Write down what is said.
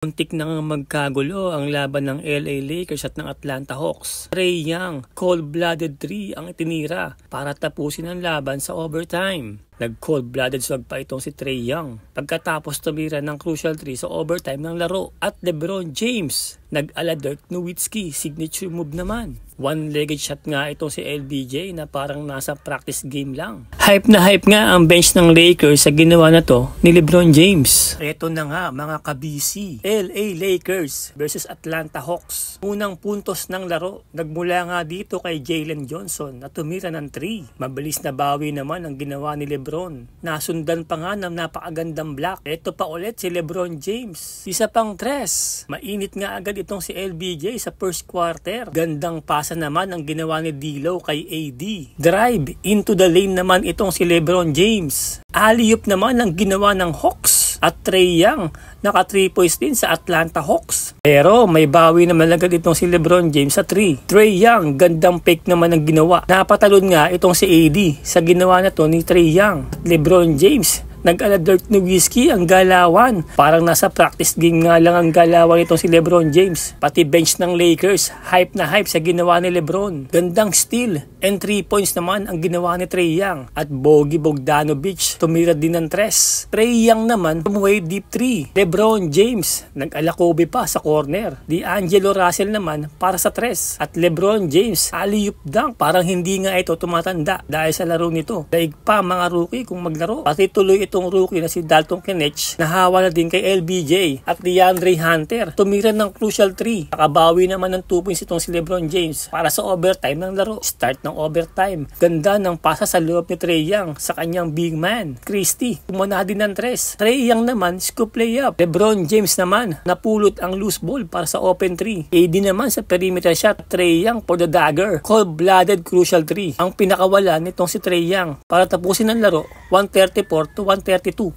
Muntik na nga magkagulo ang laban ng LA Lakers at ng Atlanta Hawks. Trae Young, cold-blooded 3 ang itinira para tapusin ang laban sa overtime. Nag-cold-blooded swag pa itong si Trae Young pagkatapos tumira ng crucial 3 sa overtime ng laro. At LeBron James, nag-ala Dirk Nowitzki, signature move naman. One-legged shot nga itong si LBJ na parang nasa practice game lang. Hype na hype nga ang bench ng Lakers sa ginawa na to ni LeBron James. Eto na nga mga kabisi, LA Lakers versus Atlanta Hawks. Unang puntos ng laro, nagmula nga dito kay Jalen Johnson na tumira ng 3. Mabilis na bawi naman ang ginawa ni LeBron. Nasundan pa nga ng napakagandang block. Eto pa ulit si LeBron James. Isa pang 3. Mainit nga agad itong si LBJ sa first quarter. Gandang pasa naman ang ginawa ni D'Lo kay AD. Drive into the lane naman itong si LeBron James. Alley-oop naman ang ginawa ng Hawks. At Trae Young, naka 3 points din sa Atlanta Hawks. Pero may bawi naman agad itong si LeBron James sa 3. Trae Young, gandang fake naman ang ginawa. Napatalon nga itong si AD sa ginawa na to ni Trae Young. At LeBron James, nag-ala Dirk Nowitzki ang galawan. Parang nasa practice game nga lang ang galawan itong si LeBron James. Pati bench ng Lakers, hype na hype sa ginawa ni LeBron. Gandang steal and 3 points naman ang ginawa ni Trae Young. At Bogi Bogdanovic, tumira din ng 3. Trae Young naman, tumuhay deep 3. LeBron James, nag-ala Kobe pa sa corner. D'Angelo Russell naman para sa 3. At LeBron James, alley-oop dunk. Parang hindi nga ito tumatanda dahil sa laro nito. Daig pa mga rookie kung maglaro. Pati tuloy itong rookie na si Dalton Knecht, nahawa na din kay LBJ at DeAndre Hunter. Tumira ng crucial 3. Nakabawi naman ng 2 points itong si LeBron James para sa overtime ng laro. Start ng overtime. Ganda ng pasa sa loob ni Trae Young sa kanyang big man, Christie. Kumana din ng 3. Trae Young naman, scoop layup. LeBron James naman, napulot ang loose ball para sa open 3. AD naman sa perimeter shot. Trae Young for the dagger. Cold-blooded crucial 3. Ang pinakawala nitong si Trae Young para tapusin ang laro, 134 to 132.